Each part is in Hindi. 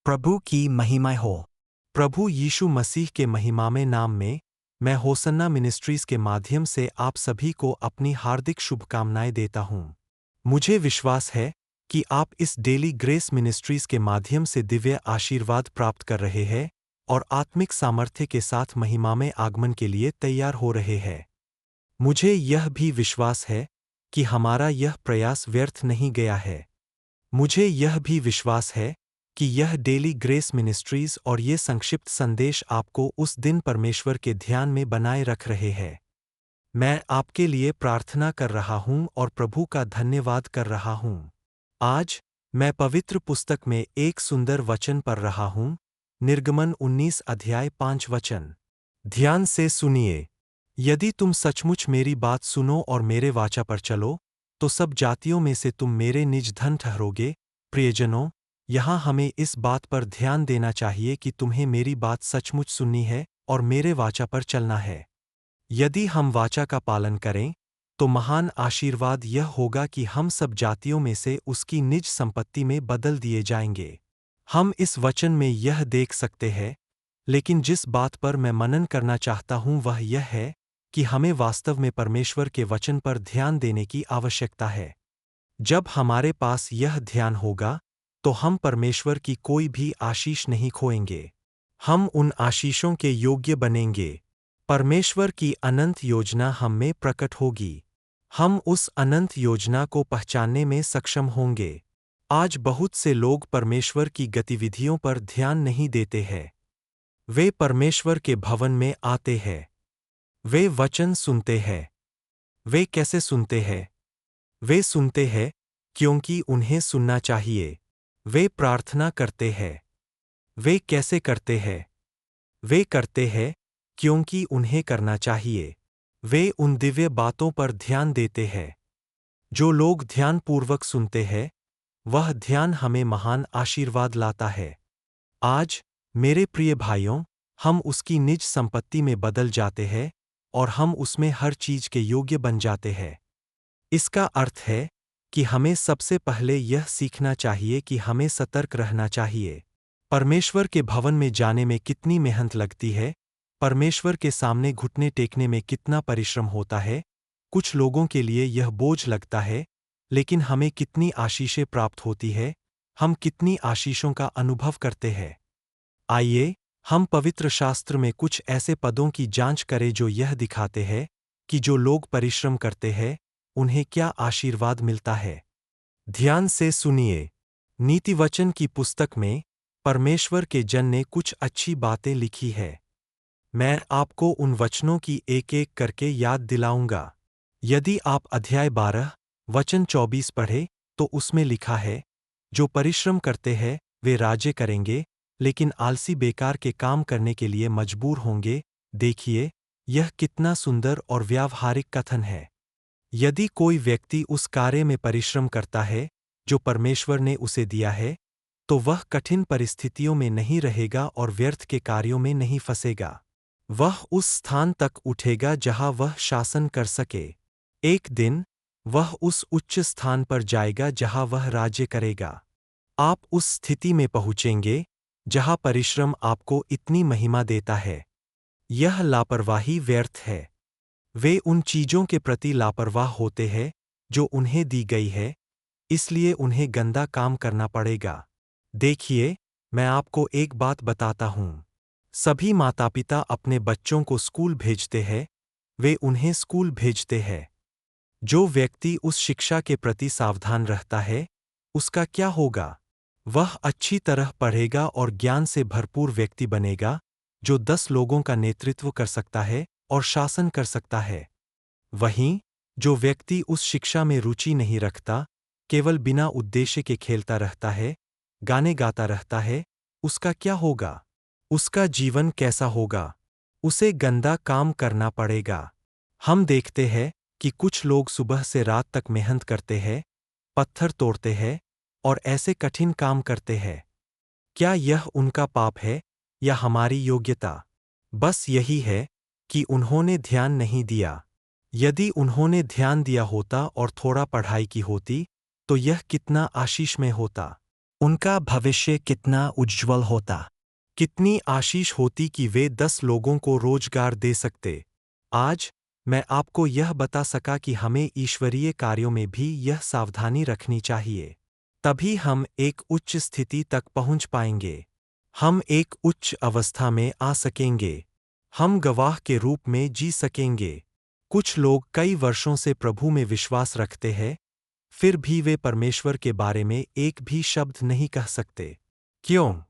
प्रभु की महिमा हो। प्रभु यीशु मसीह के महिमामय नाम में मैं होसन्ना मिनिस्ट्रीज के माध्यम से आप सभी को अपनी हार्दिक शुभकामनाएं देता हूं। मुझे विश्वास है कि आप इस डेली ग्रेस मिनिस्ट्रीज के माध्यम से दिव्य आशीर्वाद प्राप्त कर रहे हैं और आत्मिक सामर्थ्य के साथ महिमामय आगमन के लिए तैयार हो रहे हैं। मुझे यह भी विश्वास है कि हमारा यह प्रयास व्यर्थ नहीं गया है। मुझे यह भी विश्वास है कि यह डेली ग्रेस मिनिस्ट्रीज और ये संक्षिप्त संदेश आपको उस दिन परमेश्वर के ध्यान में बनाए रख रहे हैं। मैं आपके लिए प्रार्थना कर रहा हूं और प्रभु का धन्यवाद कर रहा हूं। आज मैं पवित्र पुस्तक में एक सुंदर वचन पढ़ रहा हूं, निर्गमन 19 अध्याय 5 वचन। ध्यान से सुनिए। यदि तुम सचमुच मेरी बात सुनो और मेरे वाचा पर चलो, तो सब जातियों में से तुम मेरे निज धन ठहरोगे। प्रियजनों, यहाँ हमें इस बात पर ध्यान देना चाहिए कि तुम्हें मेरी बात सचमुच सुननी है और मेरे वाचा पर चलना है। यदि हम वाचा का पालन करें, तो महान आशीर्वाद यह होगा कि हम सब जातियों में से उसकी निज संपत्ति में बदल दिए जाएंगे। हम इस वचन में यह देख सकते हैं, लेकिन जिस बात पर मैं मनन करना चाहता हूं वह यह है कि हमें वास्तव में परमेश्वर के वचन पर ध्यान देने की आवश्यकता है। जब हमारे पास यह ध्यान होगा, तो हम परमेश्वर की कोई भी आशीष नहीं खोएंगे। हम उन आशीषों के योग्य बनेंगे। परमेश्वर की अनंत योजना हम में प्रकट होगी। हम उस अनंत योजना को पहचानने में सक्षम होंगे। आज बहुत से लोग परमेश्वर की गतिविधियों पर ध्यान नहीं देते हैं। वे परमेश्वर के भवन में आते हैं। वे वचन सुनते हैं। वे कैसे सुनते हैं? वे सुनते हैं क्योंकि उन्हें सुनना चाहिए। वे प्रार्थना करते हैं। वे कैसे करते हैं? वे करते हैं क्योंकि उन्हें करना चाहिए। वे उन दिव्य बातों पर ध्यान देते हैं। जो लोग ध्यानपूर्वक सुनते हैं, वह ध्यान हमें महान आशीर्वाद लाता है। आज, मेरे प्रिय भाइयों, हम उसकी निज संपत्ति में बदल जाते हैं और हम उसमें हर चीज के योग्य बन जाते हैं। इसका अर्थ है कि हमें सबसे पहले यह सीखना चाहिए कि हमें सतर्क रहना चाहिए। परमेश्वर के भवन में जाने में कितनी मेहनत लगती है, परमेश्वर के सामने घुटने टेकने में कितना परिश्रम होता है। कुछ लोगों के लिए यह बोझ लगता है, लेकिन हमें कितनी आशीषें प्राप्त होती है, हम कितनी आशीषों का अनुभव करते हैं। आइए, हम पवित्र शास्त्र में कुछ ऐसे पदों की जांच करें जो यह दिखाते हैं कि जो लोग परिश्रम करते हैं, उन्हें क्या आशीर्वाद मिलता है। ध्यान से सुनिए। नीतिवचन की पुस्तक में परमेश्वर के जन ने कुछ अच्छी बातें लिखी है। मैं आपको उन वचनों की एक-एक करके याद दिलाऊंगा। यदि आप अध्याय 12, वचन 24 पढ़ें, तो उसमें लिखा है, जो परिश्रम करते हैं वे राज्य करेंगे, लेकिन आलसी बेकार के काम करने के लिए मजबूर होंगे। देखिए, यह कितना सुंदर और व्यावहारिक कथन है। यदि कोई व्यक्ति उस कार्य में परिश्रम करता है जो परमेश्वर ने उसे दिया है, तो वह कठिन परिस्थितियों में नहीं रहेगा और व्यर्थ के कार्यों में नहीं फंसेगा। वह उस स्थान तक उठेगा जहां वह शासन कर सके। एक दिन वह उस उच्च स्थान पर जाएगा जहां वह राज्य करेगा। आप उस स्थिति में पहुंचेंगे जहां परिश्रम आपको इतनी महिमा देता है। यह लापरवाही व्यर्थ है। वे उन चीजों के प्रति लापरवाह होते हैं जो उन्हें दी गई है, इसलिए उन्हें गंदा काम करना पड़ेगा। देखिए, मैं आपको एक बात बताता हूं। सभी माता-पिता अपने बच्चों को स्कूल भेजते हैं, वे उन्हें स्कूल भेजते हैं। जो व्यक्ति उस शिक्षा के प्रति सावधान रहता है, उसका क्या होगा? वह अच्छी तरह पढ़ेगा और ज्ञान से भरपूर व्यक्ति बनेगा, जो 10 लोगों का नेतृत्व कर सकता है और शासन कर सकता है। वहीं, जो व्यक्ति उस शिक्षा में रुचि नहीं रखता, केवल बिना उद्देश्य के खेलता रहता है, गाने गाता रहता है, उसका क्या होगा? उसका जीवन कैसा होगा? उसे गंदा काम करना पड़ेगा। हम देखते हैं कि कुछ लोग सुबह से रात तक मेहनत करते हैं, पत्थर तोड़ते हैं और ऐसे कठिन काम करते हैं। क्या यह उनका पाप है या हमारी योग्यता? बस यही है कि उन्होंने ध्यान नहीं दिया। यदि उन्होंने ध्यान दिया होता और थोड़ा पढ़ाई की होती, तो यह कितना आशीषमय होता। उनका भविष्य कितना उज्ज्वल होता। कितनी आशीष होती कि वे 10 लोगों को रोजगार दे सकते। आज मैं आपको यह बता सका कि हमें ईश्वरीय कार्यों में भी यह सावधानी रखनी चाहिए। तभी हम एक उच्च स्थिति तक पहुंच पाएंगे। हम एक उच्च अवस्था में आ सकेंगे। हम गवाह के रूप में जी सकेंगे। कुछ लोग कई वर्षों से प्रभु में विश्वास रखते हैं, फिर भी वे परमेश्वर के बारे में एक भी शब्द नहीं कह सकते। क्यों?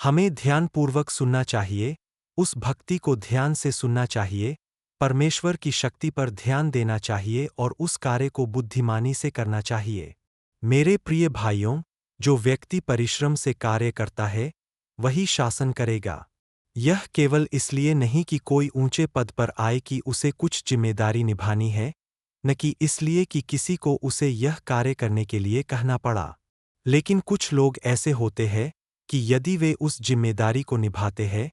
हमें ध्यानपूर्वक सुनना चाहिए, उस भक्ति को ध्यान से सुनना चाहिए, परमेश्वर की शक्ति पर ध्यान देना चाहिए और उस कार्य को बुद्धिमानी से करना चाहिए। मेरे प्रिय भाइयों, जो व्यक्ति परिश्रम से कार्य करता है, वही शासन करेगा। यह केवल इसलिए नहीं कि कोई ऊंचे पद पर आए कि उसे कुछ जिम्मेदारी निभानी है, न कि इसलिए कि किसी को उसे यह कार्य करने के लिए कहना पड़ा। लेकिन कुछ लोग ऐसे होते हैं कि यदि वे उस जिम्मेदारी को निभाते हैं,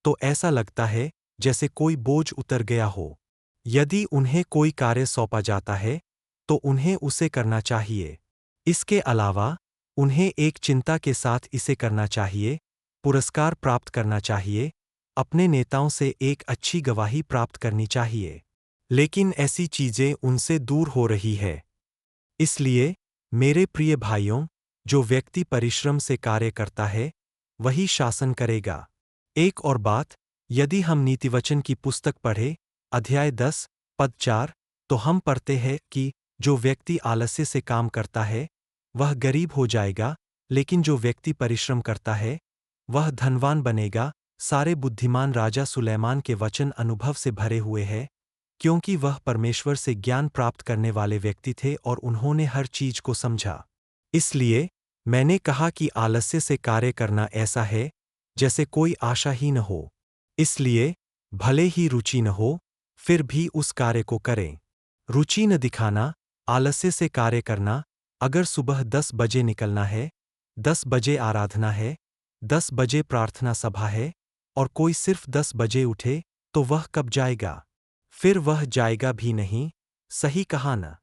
तो ऐसा लगता है जैसे कोई बोझ उतर गया हो। यदि उन्हें कोई कार्य सौंपा जाता है, तो उन्हें उसे करना चाहिए। इसके अलावा, उन्हें एक चिंता के साथ इसे करना चाहिए, पुरस्कार प्राप्त करना चाहिए, अपने नेताओं से एक अच्छी गवाही प्राप्त करनी चाहिए। लेकिन ऐसी चीजें उनसे दूर हो रही है। इसलिए, मेरे प्रिय भाइयों, जो व्यक्ति परिश्रम से कार्य करता है, वही शासन करेगा। एक और बात, यदि हम नीतिवचन की पुस्तक पढ़े, अध्याय 10, पद 4, तो हम पढ़ते हैं कि जो व्यक्ति आलस्य से काम करता है, वह गरीब हो जाएगा, लेकिन जो व्यक्ति परिश्रम करता है, वह धनवान बनेगा। सारे बुद्धिमान राजा सुलैमान के वचन अनुभव से भरे हुए हैं, क्योंकि वह परमेश्वर से ज्ञान प्राप्त करने वाले व्यक्ति थे और उन्होंने हर चीज को समझा। इसलिए, मैंने कहा कि आलस्य से कार्य करना ऐसा है जैसे कोई आशा ही न हो। इसलिए, भले ही रुचि न हो, फिर भी उस कार्य को करें। रुचि न दिखाना, आलस्य से कार्य करना। अगर सुबह 10 बजे निकलना है, 10 बजे आराधना है, 10 बजे प्रार्थना सभा है, और कोई सिर्फ 10 बजे उठे, तो वह कब जाएगा? फिर वह जाएगा भी नहीं। सही कहा न?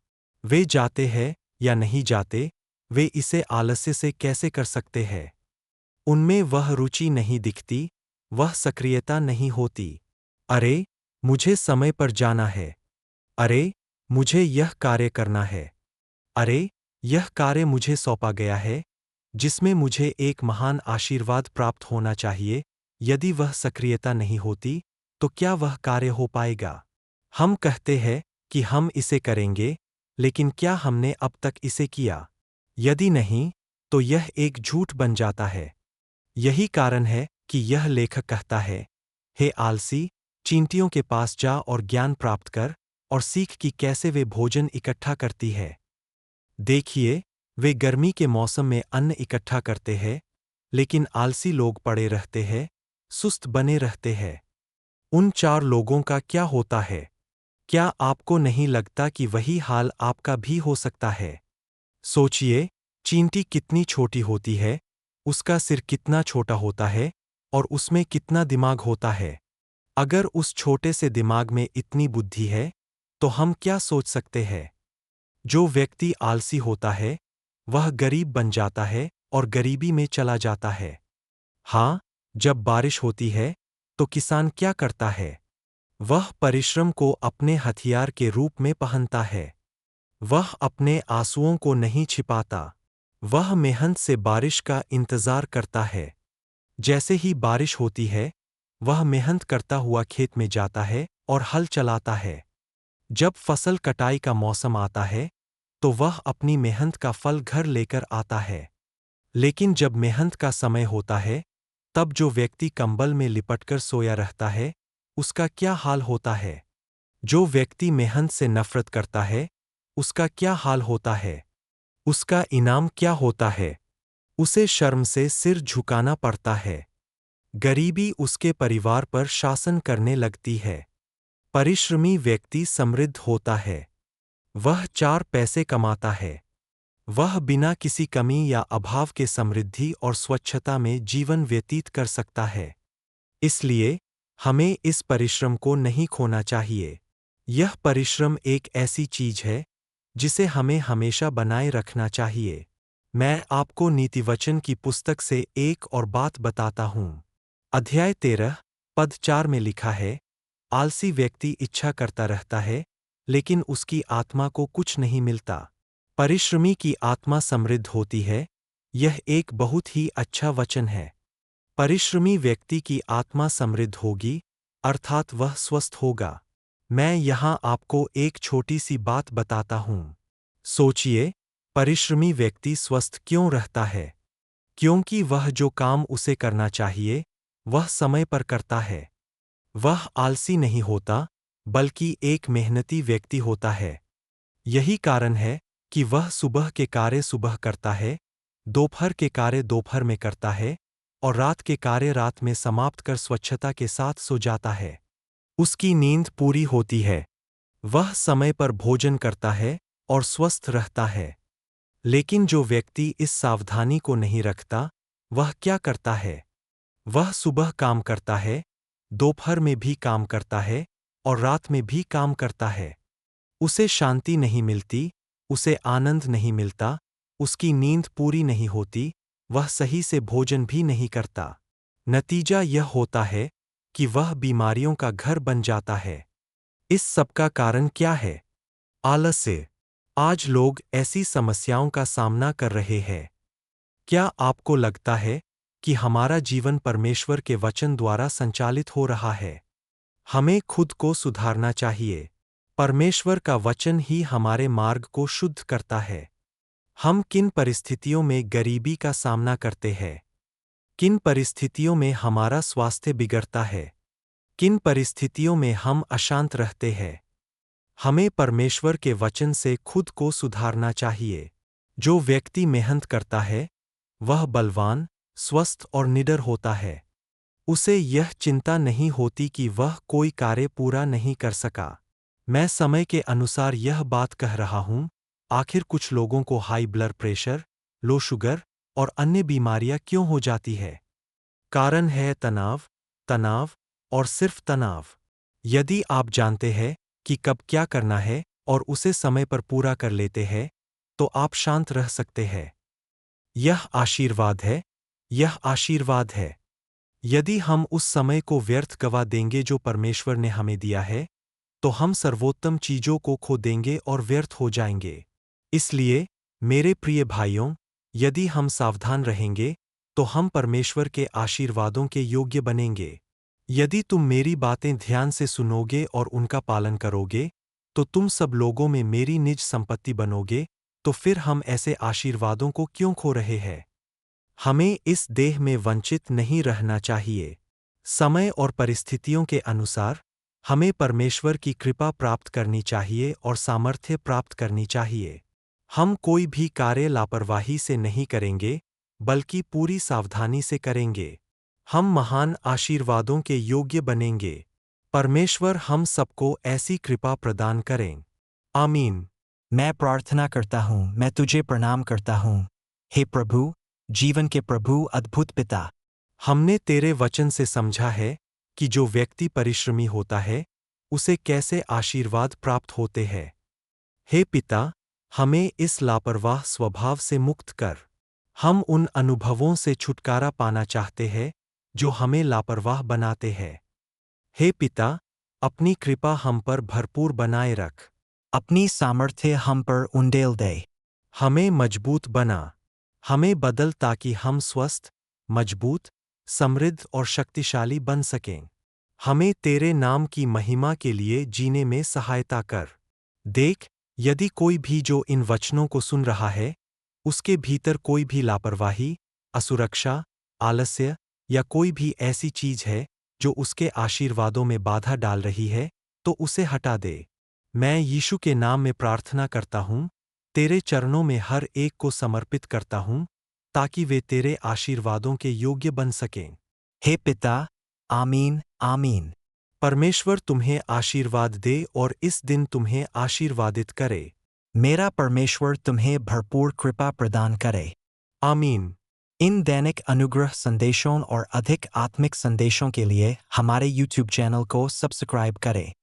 वे जाते हैं या नहीं जाते, वे इसे आलस्य से कैसे कर सकते हैं? उनमें वह रुचि नहीं दिखती, वह सक्रियता नहीं होती। अरे, मुझे समय पर जाना है। अरे, मुझे यह कार्य करना है। अरे, यह कार्य मुझे सौंपा गया है, जिसमें मुझे एक महान आशीर्वाद प्राप्त होना चाहिए। यदि वह सक्रियता नहीं होती, तो क्या वह कार्य हो पाएगा? हम कहते हैं कि हम इसे करेंगे, लेकिन क्या हमने अब तक इसे किया? यदि नहीं, तो यह एक झूठ बन जाता है। यही कारण है कि यह लेखक कहता है, हे आलसी, चींटियों के पास जा और ज्ञान प्राप्त कर, और सीख कि कैसे वे भोजन इकट्ठा करती है। देखिए, वे गर्मी के मौसम में अन्न इकट्ठा करते हैं, लेकिन आलसी लोग पड़े रहते हैं, सुस्त बने रहते हैं। उन 4 लोगों का क्या होता है? क्या आपको नहीं लगता कि वही हाल आपका भी हो सकता है? सोचिए, चींटी कितनी छोटी होती है, उसका सिर कितना छोटा होता है, और उसमें कितना दिमाग होता है। अगर उस छोटे से दिमाग में इतनी बुद्धि है, तो हम क्या सोच सकते हैं? जो व्यक्ति आलसी होता है, वह गरीब बन जाता है और गरीबी में चला जाता है। हाँ, जब बारिश होती है, तो किसान क्या करता है? वह परिश्रम को अपने हथियार के रूप में पहनता है। वह अपने आंसुओं को नहीं छिपाता। वह मेहनत से बारिश का इंतजार करता है। जैसे ही बारिश होती है, वह मेहनत करता हुआ खेत में जाता है और हल चलाता है। जब फसल कटाई का मौसम आता है, तो वह अपनी मेहनत का फल घर लेकर आता है। लेकिन जब मेहनत का समय होता है, तब जो व्यक्ति कंबल में लिपटकर सोया रहता है, उसका क्या हाल होता है? जो व्यक्ति मेहनत से नफरत करता है, उसका क्या हाल होता है? उसका इनाम क्या होता है? उसे शर्म से सिर झुकाना पड़ता है। गरीबी उसके परिवार पर शासन करने लगती है। परिश्रमी व्यक्ति समृद्ध होता है। वह 4 पैसे कमाता है। वह बिना किसी कमी या अभाव के समृद्धि और स्वच्छता में जीवन व्यतीत कर सकता है। इसलिए, हमें इस परिश्रम को नहीं खोना चाहिए। यह परिश्रम एक ऐसी चीज है, जिसे हमें हमेशा बनाए रखना चाहिए। मैं आपको नीतिवचन की पुस्तक से एक और बात बताता हूँ। अध्याय 13, पद 4 में लिखा है, आलसी व्यक्ति इच्छा करता रहता है, लेकिन उसकी आत्मा को कुछ नहीं मिलता। परिश्रमी की आत्मा समृद्ध होती है। यह एक बहुत ही अच्छा वचन है। परिश्रमी व्यक्ति की आत्मा समृद्ध होगी, अर्थात वह स्वस्थ होगा। मैं यहाँ आपको एक छोटी सी बात बताता हूँ। सोचिए, परिश्रमी व्यक्ति स्वस्थ क्यों रहता है? क्योंकि वह जो काम उसे करना चाहिए, वह समय पर करता है। वह आलसी नहीं होता, बल्कि एक मेहनती व्यक्ति होता है। यही कारण है कि वह सुबह के कार्य सुबह करता है, दोपहर के कार्य दोपहर में करता है और रात के कार्य रात में समाप्त कर स्वच्छता के साथ सो जाता है। उसकी नींद पूरी होती है। वह समय पर भोजन करता है और स्वस्थ रहता है। लेकिन जो व्यक्ति इस सावधानी को नहीं रखता, वह क्या करता है? वह सुबह काम करता है, दोपहर में भी काम करता है और रात में भी काम करता है। उसे शांति नहीं मिलती, उसे आनंद नहीं मिलता, उसकी नींद पूरी नहीं होती, वह सही से भोजन भी नहीं करता। नतीजा यह होता है कि वह बीमारियों का घर बन जाता है। इस सब का कारण क्या है? आलस्य। आज लोग ऐसी समस्याओं का सामना कर रहे हैं। क्या आपको लगता है कि हमारा जीवन परमेश्वर के वचन द्वारा संचालित हो रहा है? हमें खुद को सुधारना चाहिए। परमेश्वर का वचन ही हमारे मार्ग को शुद्ध करता है। हम किन परिस्थितियों में गरीबी का सामना करते हैं? किन परिस्थितियों में हमारा स्वास्थ्य बिगड़ता है? किन परिस्थितियों में हम अशांत रहते हैं? हमें परमेश्वर के वचन से खुद को सुधारना चाहिए। जो व्यक्ति मेहनत करता है, वह बलवान, स्वस्थ और निडर होता है। उसे यह चिंता नहीं होती कि वह कोई कार्य पूरा नहीं कर सका। मैं समय के अनुसार यह बात कह रहा हूँ, आखिर कुछ लोगों को high blood pressure, low sugar और अन्य बीमारियां क्यों हो जाती है? कारण है तनाव, तनाव और सिर्फ तनाव। यदि आप जानते हैं कि कब क्या करना है और उसे समय पर पूरा कर लेते हैं, तो आप शांत रह सकते हैं। यह आशीर्वाद है, यह आशीर्वाद है। यदि हम उस समय को व्यर्थ गवा देंगे जो परमेश्वर ने हमें दिया है, तो हम सर्वोत्तम चीजों को खो देंगे और व्यर्थ हो जाएंगे। इसलिए, मेरे प्रिय भाइयों, यदि हम सावधान रहेंगे, तो हम परमेश्वर के आशीर्वादों के योग्य बनेंगे। यदि तुम मेरी बातें ध्यान से सुनोगे और उनका पालन करोगे, तो तुम सब लोगों में मेरी निज संपत्ति बनोगे, तो फिर हम ऐसे आशीर्वादों को क्यों खो रहे हैं? हमें इस देह में वंचित नहीं रहना चाहिए। समय और परिस्थितियों के अनुसार, हमें परमेश्वर की कृपा प्राप्त करनी चाहिए और सामर्थ्य प्राप्त करनी चाहिए। हम कोई भी कार्य लापरवाही से नहीं करेंगे, बल्कि पूरी सावधानी से करेंगे। हम महान आशीर्वादों के योग्य बनेंगे। परमेश्वर हम सबको ऐसी कृपा प्रदान करें। आमीन। मैं प्रार्थना करता हूँ, मैं तुझे प्रणाम करता हूँ। हे प्रभु, जीवन के प्रभु, अद्भुत पिता, हमने तेरे वचन से समझा है कि जो व्यक्ति परिश्रमी होता है, उसे कैसे आशीर्वाद प्राप्त होते हैं। हे पिता, हमें इस लापरवाह स्वभाव से मुक्त कर। हम उन अनुभवों से छुटकारा पाना चाहते हैं जो हमें लापरवाह बनाते हैं। हे पिता, अपनी कृपा हम पर भरपूर बनाए रख। अपनी सामर्थ्य हम पर उंडेल दे। हमें मजबूत बना। हमें बदल ताकि हम स्वस्थ, मजबूत, समृद्ध और शक्तिशाली बन सकें। हमें तेरे नाम की महिमा के लिए जीने में सहायता कर। देख, यदि कोई भी जो इन वचनों को सुन रहा है, उसके भीतर कोई भी लापरवाही, असुरक्षा, आलस्य या कोई भी ऐसी चीज है जो उसके आशीर्वादों में बाधा डाल रही है, तो उसे हटा दे। मैं यीशु के नाम में प्रार्थना करता हूँ, तेरे चरणों में हर एक को समर्पित करता हूँ, ताकि वे तेरे आशीर्वादों के योग्य बन सकें। हे पिता, आमीन, आमीन। परमेश्वर तुम्हें आशीर्वाद दे और इस दिन तुम्हें आशीर्वादित करे। मेरा परमेश्वर तुम्हें भरपूर कृपा प्रदान करे। आमीन। इन दैनिक अनुग्रह संदेशों और अधिक आत्मिक संदेशों के लिए हमारे YouTube चैनल को सब्सक्राइब करें।